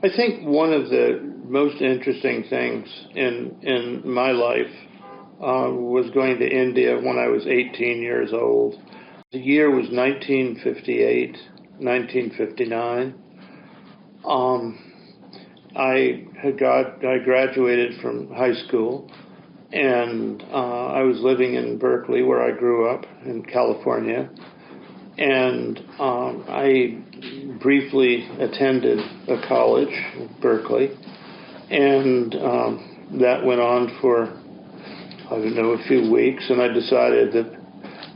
I think one of the most interesting things in my life was going to India when I was 18 years old. The year was 1958, 1959. I graduated from high school, and I was living in Berkeley, where I grew up in California, and I briefly attended a college, Berkeley, and that went on for, I don't know, a few weeks, and I decided that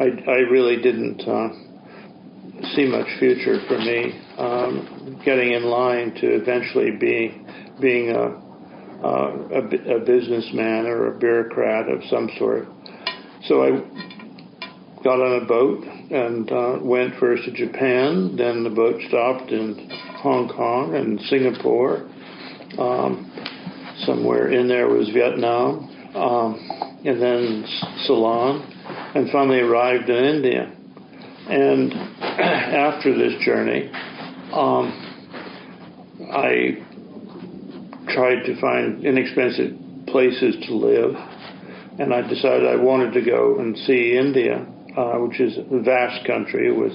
I really didn't see much future for me getting in line to eventually being a businessman or a bureaucrat of some sort. So I got on a boat and went first to Japan. Then the boat stopped in Hong Kong and Singapore. Somewhere in there was Vietnam, and then Ceylon, and finally arrived in India. And after this journey, I tried to find inexpensive places to live, and I decided I wanted to go and see India, which is a vast country with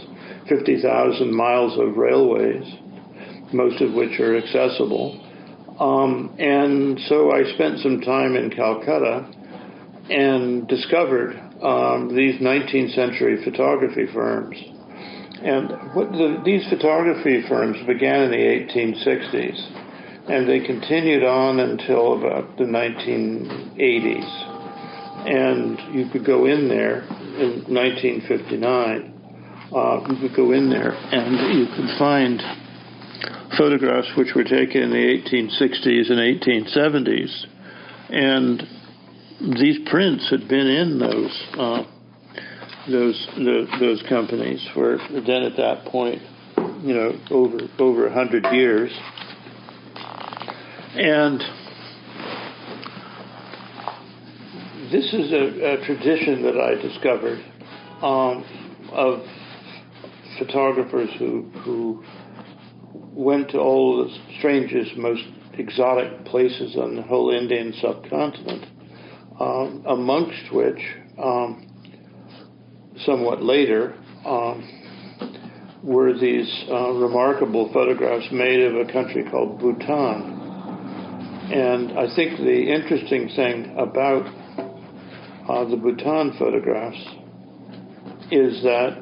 50,000 miles of railways, most of which are accessible. And so I spent some time in Calcutta and discovered these 19th century photography firms. And these photography firms began in the 1860s, and they continued on until about the 1980s. And you could go in there in 1959. You could go in there and you could find photographs which were taken in the 1860s and 1870s, and these prints had been in those companies for then at that point, over 100 years. And this is a tradition that I discovered of photographers who went to all the strangest, most exotic places on the whole Indian subcontinent, amongst which, somewhat later, were these remarkable photographs made of a country called Bhutan. And I think the interesting thing about the Bhutan photographs is that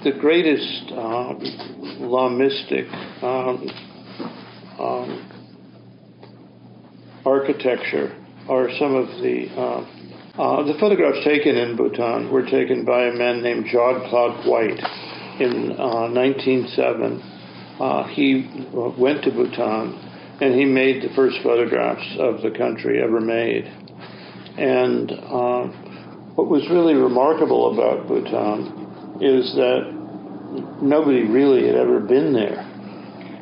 the greatest Lamistic architecture are some of the photographs taken in Bhutan were taken by a man named Claude White in 1907. He went to Bhutan and he made the first photographs of the country ever made. And what was really remarkable about Bhutan is that nobody really had ever been there,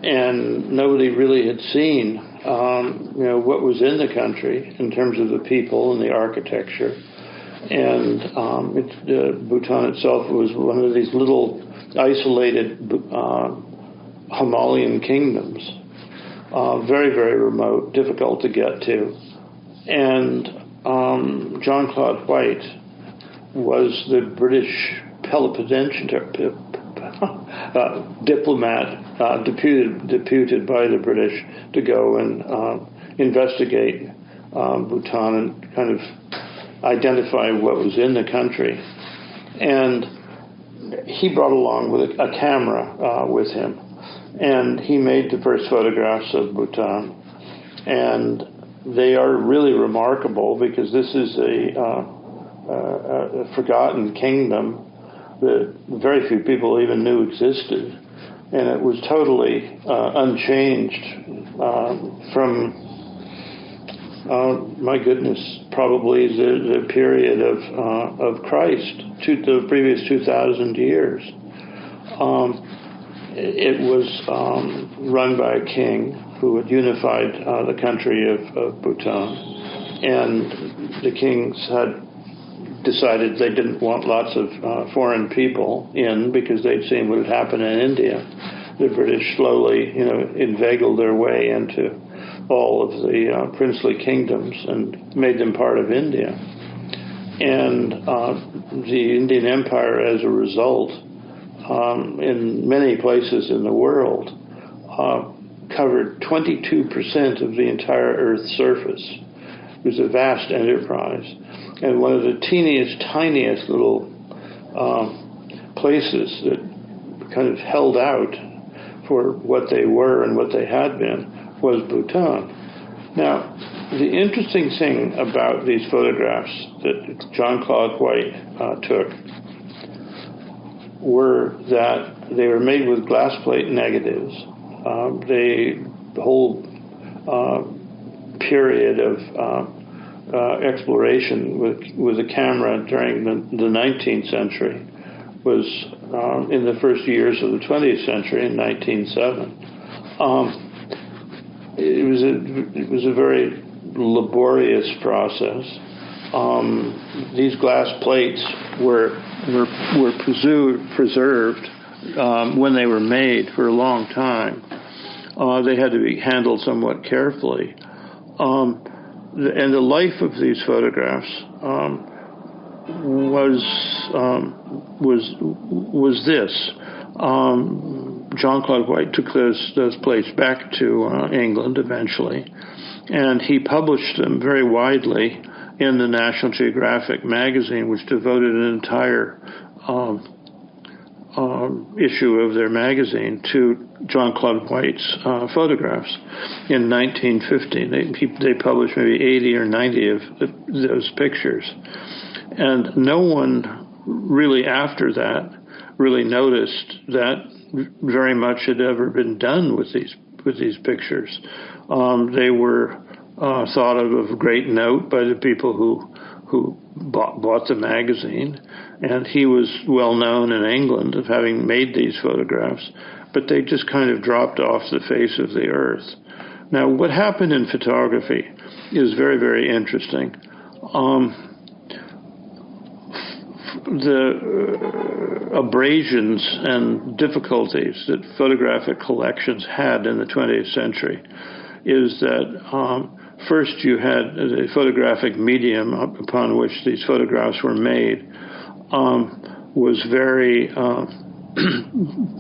and nobody really had seen what was in the country in terms of the people and the architecture. And Bhutan itself was one of these little isolated Himalayan kingdoms, very, very remote, difficult to get to. And John Claude White was the British diplomat deputed by the British to go and investigate Bhutan and kind of identify what was in the country. And he brought along with a camera with him, and he made the first photographs of Bhutan. And they are really remarkable because this is a forgotten kingdom that very few people even knew existed, and it was totally unchanged from, my goodness, probably the period of Christ, the previous 2,000 years. It was run by a king who had unified the country of Bhutan, and the kings had decided they didn't want lots of foreign people in because they'd seen what had happened in India. the British slowly, inveigled their way into all of the princely kingdoms and made them part of India. And the Indian Empire, as a result, in many places in the world, covered 22% of the entire Earth's surface. It was a vast enterprise. And one of the tiniest little places that kind of held out for what they were and what they had been was Bhutan. Now, the interesting thing about these photographs that John Claude White took were that they were made with glass plate negatives. The whole period of exploration with a camera during the 19th century was in the first years of the 20th century in 1907. It was a very laborious process. These glass plates were preserved when they were made for a long time. They had to be handled somewhat carefully. And the life of these photographs was this. John Claude White took those plates back to England eventually, and he published them very widely in the National Geographic magazine, which devoted an entire issue of their magazine to John Claude White's photographs. In 1950, they published maybe 80 or 90 of those pictures. And no one really after that really noticed that very much had ever been done with these pictures. They were thought of great note by the people who bought the magazine, and he was well known in England of having made these photographs, but they just kind of dropped off the face of the earth. Now, what happened in photography is very, very interesting. The abrasions and difficulties that photographic collections had in the 20th century is that first you had the photographic medium upon which these photographs were made was very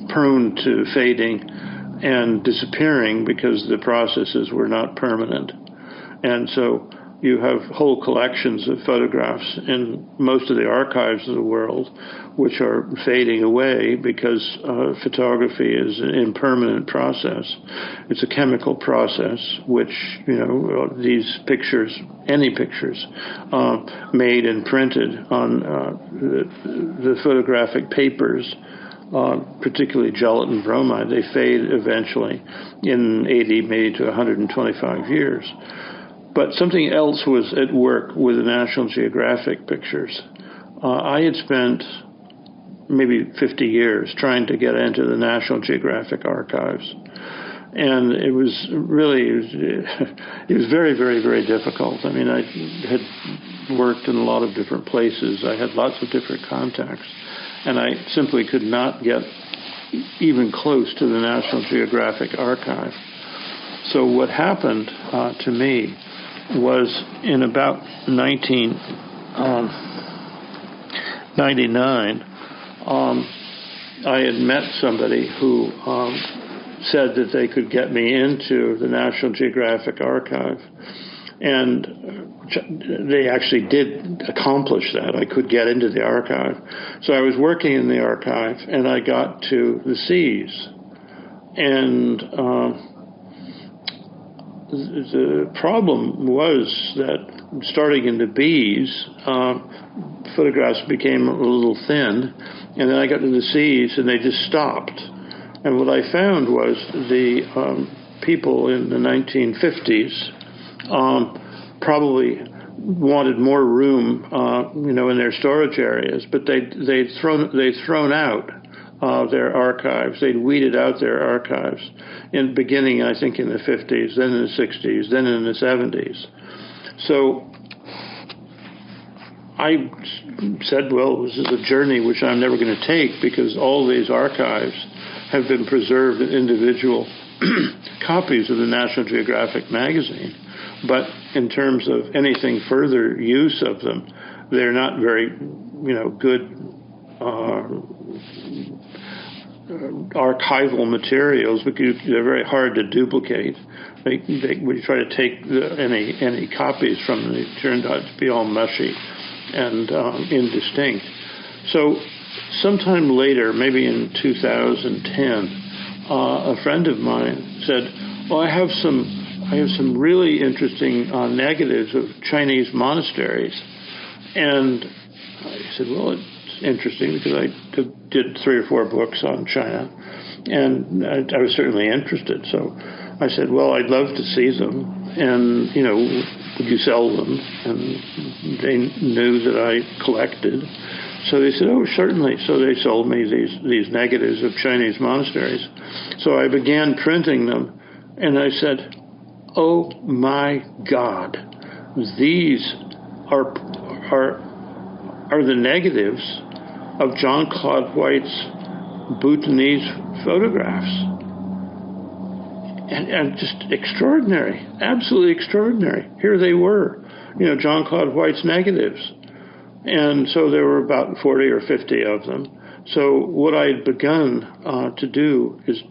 prone to fading and disappearing because the processes were not permanent. And so you have whole collections of photographs in most of the archives of the world which are fading away because photography is an impermanent process. It's a chemical process which, these pictures, any pictures, made and printed on the photographic papers, particularly gelatin bromide, they fade eventually in 80, maybe to 125 years. But something else was at work with the National Geographic pictures. I had spent maybe 50 years trying to get into the National Geographic archives. And it was very, very, very difficult. I mean, I had worked in a lot of different places. I had lots of different contacts. And I simply could not get even close to the National Geographic archive. So what happened to me was in about 1999, I had met somebody who said that they could get me into the National Geographic archive. And they actually did accomplish that. I could get into the archive. So I was working in the archive, and I got to the seas. And the problem was that starting in the B's, photographs became a little thin, and then I got to the C's, and they just stopped. And what I found was the people in the 1950s probably wanted more room, in their storage areas, but they'd thrown out their archives. They'd weeded out their archives in beginning, I think, in the 50s, then in the 60s, then in the 70s. So I said, well, this is a journey which I'm never going to take because all these archives have been preserved in individual copies of the National Geographic magazine. But in terms of anything further use of them, they're not very, good archival materials, because they're very hard to duplicate. We try to take any copies from them, they turned out to be all mushy and indistinct. So sometime later, maybe in 2010, a friend of mine said, well, I have some really interesting negatives of Chinese monasteries. And I said, well, it's interesting because I did 3 or 4 books on China, and I was certainly interested. So I said, well, I'd love to see them, and, would you sell them? And they knew that I collected. So they said, oh, certainly. So they sold me these negatives of Chinese monasteries. So I began printing them, and I said, oh my God, these are the negatives of John Claude White's Bhutanese photographs. And just extraordinary, absolutely extraordinary. Here they were, John Claude White's negatives. And so there were about 40 or 50 of them. So what I had begun to do is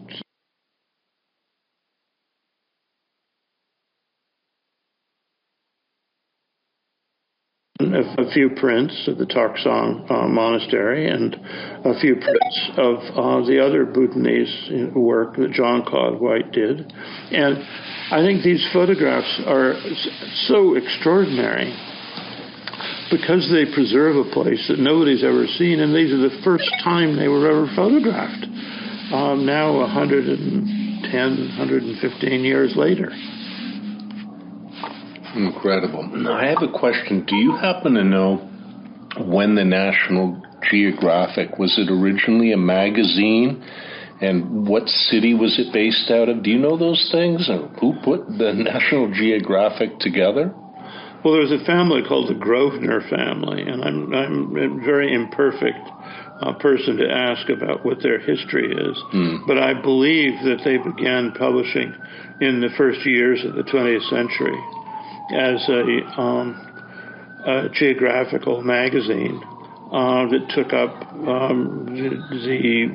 a few prints of the Taksong Monastery and a few prints of the other Bhutanese work that John Claude White did. And I think these photographs are so extraordinary because they preserve a place that nobody's ever seen, and these are the first time they were ever photographed, now 110, 115 years later. Incredible. Now, I have a question. Do you happen to know when the National Geographic, was it originally a magazine? And what city was it based out of? Do you know those things? Or who put the National Geographic together? Well, there's a family called the Grosvenor family, and I'm a very imperfect person to ask about what their history is. But I believe that they began publishing in the first years of the 20th century as a geographical magazine that took up the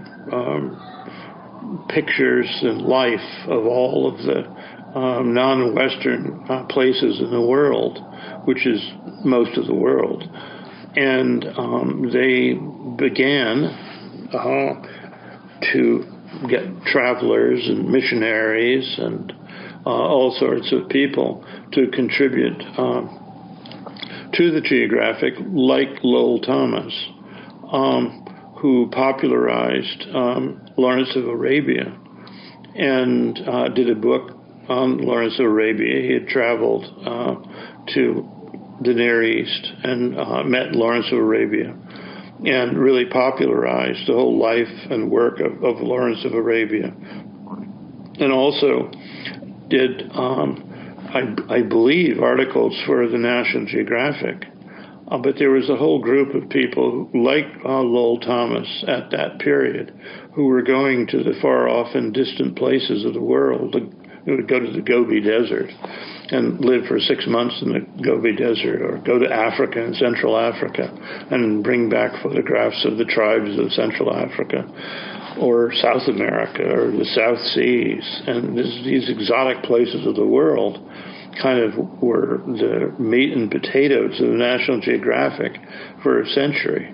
pictures and life of all of the non-Western places in the world, which is most of the world. And they began to get travelers and missionaries and all sorts of people to contribute to the Geographic, like Lowell Thomas, who popularized Lawrence of Arabia and did a book on Lawrence of Arabia. He had traveled to the Near East and met Lawrence of Arabia and really popularized the whole life and work of Lawrence of Arabia. And also did, I believe, articles for the National Geographic. But there was a whole group of people like Lowell Thomas at that period who were going to the far off and distant places of the world. They would go to the Gobi Desert and live for 6 months in the Gobi Desert, or go to Africa and Central Africa and bring back photographs of the tribes of Central Africa, or South America, or the South Seas. And these exotic places of the world kind of were the meat and potatoes of the National Geographic for a century.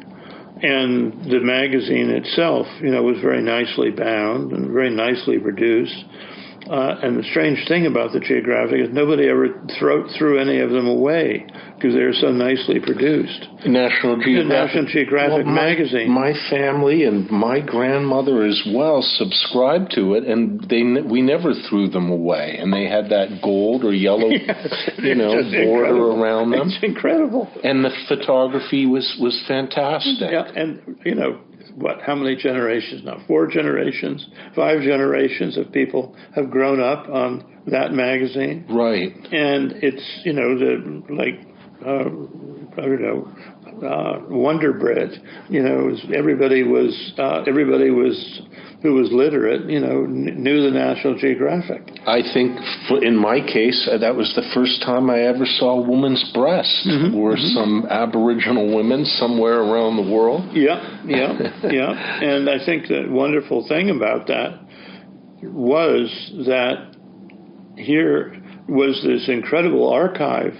And the magazine itself, was very nicely bound and very nicely produced. And the strange thing about the Geographic is nobody ever threw any of them away because they're so nicely produced. National Geographic magazine. My family and my grandmother as well subscribed to it, and we never threw them away. And they had that gold or yellow, border around them. It's incredible. And the photography was fantastic. Yeah, and how many generations now? 4 generations, 5 generations of people have grown up on that magazine. Right. And it's, I don't know, Wonder Bread. Everybody was who was literate, knew the National Geographic. I think, in my case, that was the first time I ever saw a woman's breast. Were some Aboriginal women somewhere around the world. Yeah. And I think the wonderful thing about that was that here was this incredible archive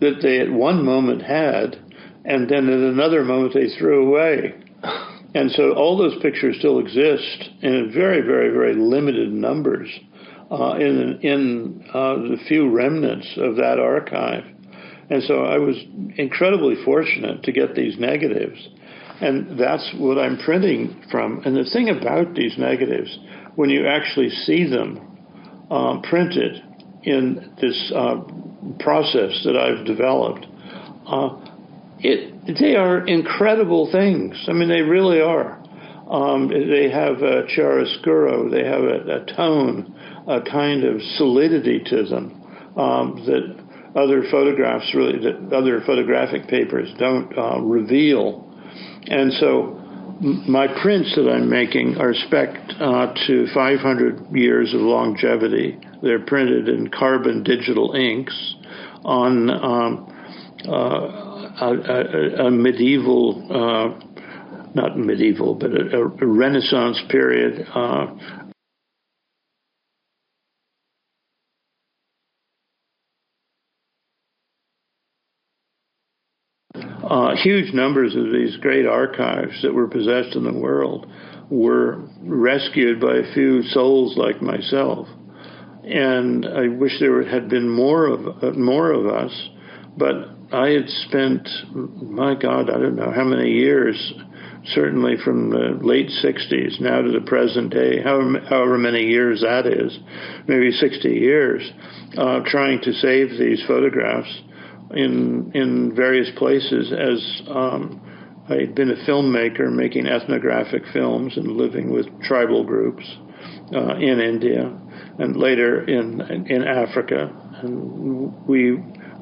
that they at one moment had, and then at another moment they threw away. And so all those pictures still exist in very, very, very limited numbers in the few remnants of that archive. And so I was incredibly fortunate to get these negatives. And that's what I'm printing from. And the thing about these negatives, when you actually see them printed in this process that I've developed, they are incredible things. I mean, they really are. They have a chiaroscuro, they have a tone, a kind of solidity to them that other photographic papers don't reveal. And so my prints that I'm making are spec'd to 500 years of longevity. They're printed in carbon digital inks on a medieval, not medieval, but a Renaissance period huge numbers of these great archives that were possessed in the world were rescued by a few souls like myself. And I wish there had been more of us, but I had spent, my God, I don't know how many years, certainly from the late 60s now to the present day, however many years that is, maybe 60 years, trying to save these photographs in various places as I'd been a filmmaker making ethnographic films and living with tribal groups in India and later in Africa. And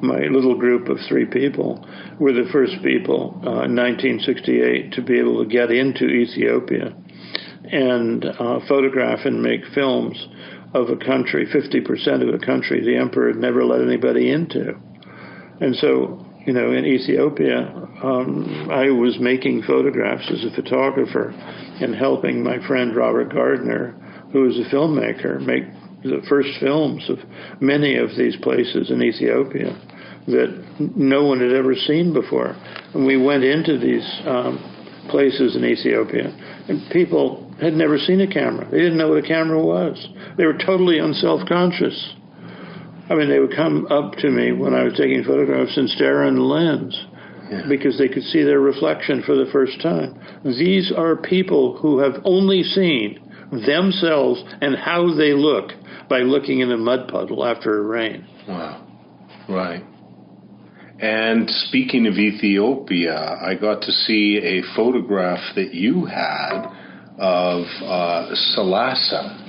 my little group of 3 people were the first people in 1968 to be able to get into Ethiopia and photograph and make films of a country, 50% of a country the emperor had never let anybody into. And so, in Ethiopia, I was making photographs as a photographer and helping my friend Robert Gardner, who was a filmmaker, make the first films of many of these places in Ethiopia that no one had ever seen before. And we went into these places in Ethiopia, and people had never seen a camera. They didn't know what a camera was. They were totally unself-conscious. I mean, they would come up to me when I was taking photographs and stare in the lens because they could see their reflection for the first time. These are people who have only seen themselves and how they look by looking in a mud puddle after a rain. Wow. Right. And speaking of Ethiopia, I got to see a photograph that you had of Haile Selassie,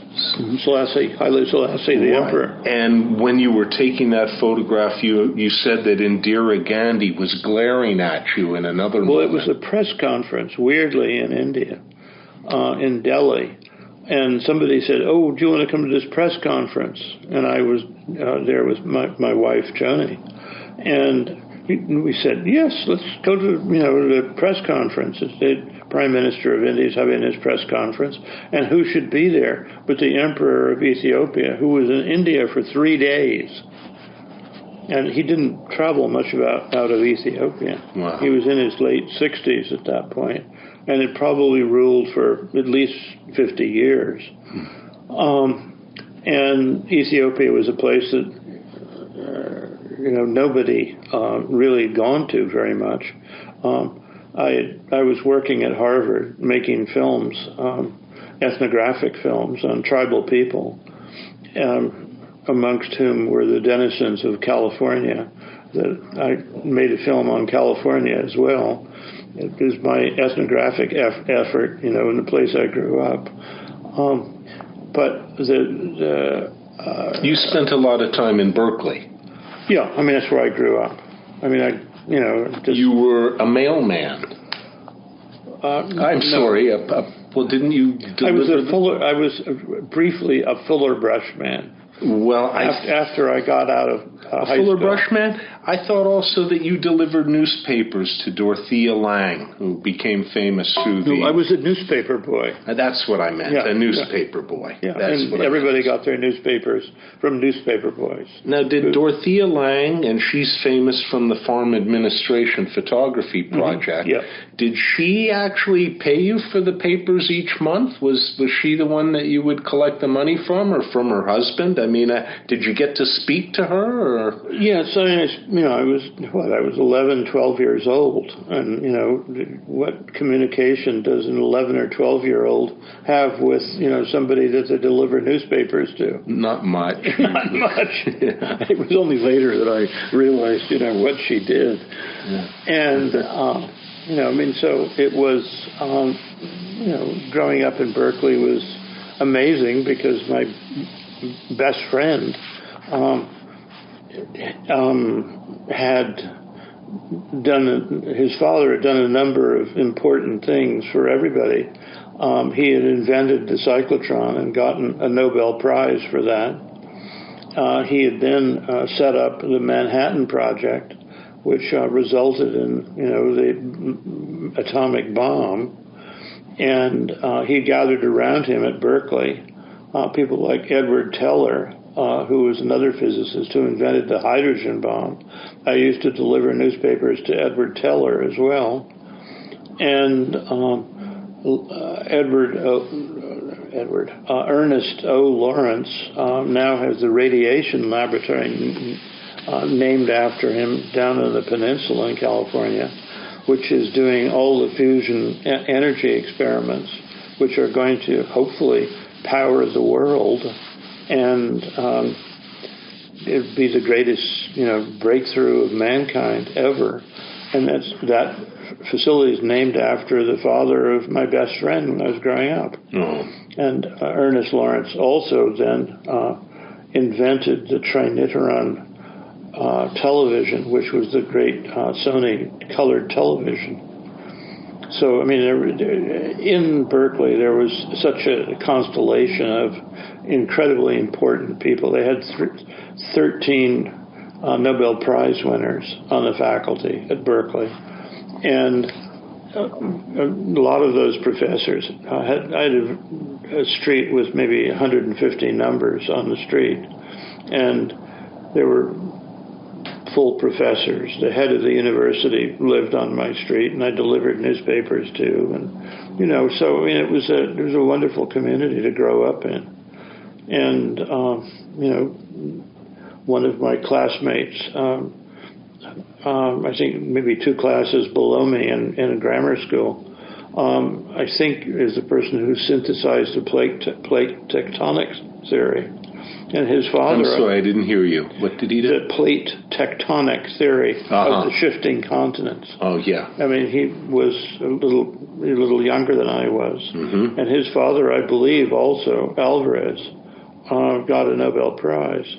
the emperor. And when you were taking that photograph, you said that Indira Gandhi was glaring at you in another moment. Well, it was a press conference, weirdly, in India, in Delhi. And somebody said, "Oh, do you want to come to this press conference?" And I was there with my wife, Joni. And we said, "Yes, let's go to the press conference." The Prime Minister of India is having his press conference, and who should be there but the Emperor of Ethiopia, who was in India for 3 days. And he didn't travel much out of Ethiopia. Wow. He was in his late 60s at that point, and had probably ruled for at least 50 years. And Ethiopia was a place that nobody really gone to very much. I was working at Harvard making films, ethnographic films on tribal people, amongst whom were the denizens of California. I made a film on California as well. It was my ethnographic effort, in the place I grew up. But you spent a lot of time in Berkeley. Yeah, I mean, that's where I grew up. I mean, I You were a mailman. I'm sorry. Well, didn't you deliver? I was briefly a filler brush man. Well, after I got out of high fuller school. brush man. I thought also that you delivered newspapers to Dorothea Lange, who became famous through I was a newspaper boy. That's what I meant. A newspaper boy. Yeah, that's and what everybody got their newspapers from newspaper boys. Now, did Dorothea Lange, and she's famous from the Farm Administration Photography Project, did she actually pay you for the papers each month? Was she the one that you would collect the money from, or from her husband? I mean, did you get to speak to her? Or? Yes, I was 11, 12 years old, and what communication does an 11 or 12-year-old have with somebody that they deliver newspapers to? Not much. Not much. Yeah. It was only later that I realized what she did, and so it was growing up in Berkeley was amazing because my best friend his father had done a number of important things for everybody. He had invented the cyclotron and gotten a Nobel Prize for that. He had then set up the Manhattan Project, which resulted in the atomic bomb. And he gathered around him at Berkeley people like Edward Teller, who was another physicist who invented the hydrogen bomb. I used to deliver newspapers to Edward Teller as well. And Ernest O. Lawrence now has the radiation laboratory named after him down on the peninsula in California, which is doing all the fusion energy experiments, which are going to hopefully power the world, and it'd be the greatest, breakthrough of mankind ever. And that facility is named after the father of my best friend when I was growing up. And Ernest Lawrence also then invented the trinitron television, which was the great Sony colored television. So, in Berkeley, there was such a constellation of incredibly important people. They had 13 Nobel Prize winners on the faculty at Berkeley. And a lot of those professors, I had a street with maybe 150 numbers on the street. And there were full professors. The head of the university lived on my street, and I delivered newspapers to. And it was a wonderful community to grow up in. And one of my classmates, I think maybe 2 classes below me in a grammar school, I think is the person who synthesized the plate tectonics theory. And his father... I'm sorry, I didn't hear you. What did he do? The plate tectonic theory of the shifting continents. Oh, yeah. He was a little younger than I was. Mm-hmm. And his father, I believe, also, Alvarez, got a Nobel Prize.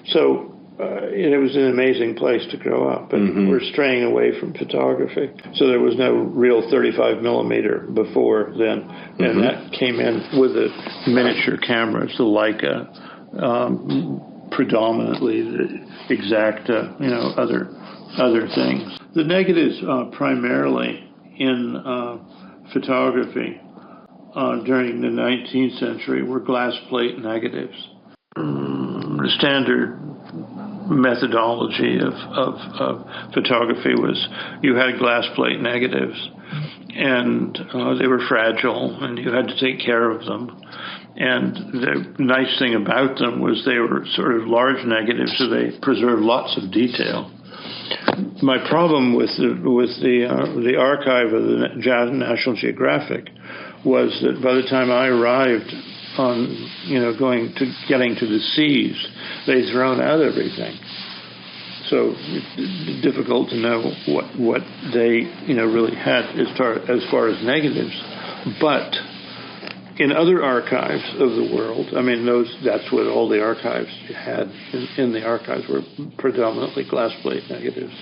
So it was an amazing place to grow up. And we're straying away from photography. So there was no real 35 millimeter before then. And that came in with the miniature cameras, the Leica, predominantly the Exacta, other things. The negatives primarily in photography during the 19th century were glass plate negatives. The standard methodology of photography was you had glass plate negatives, and they were fragile, and you had to take care of them. And the nice thing about them was they were sort of large negatives, so they preserved lots of detail. My problem with the archive of the National Geographic was that by the time I arrived on, getting to the seas, they'd thrown out everything. So it's difficult to know what they, really had as far as negatives. But in other archives of the world, that's what all the archives had in the archives were predominantly glass plate negatives.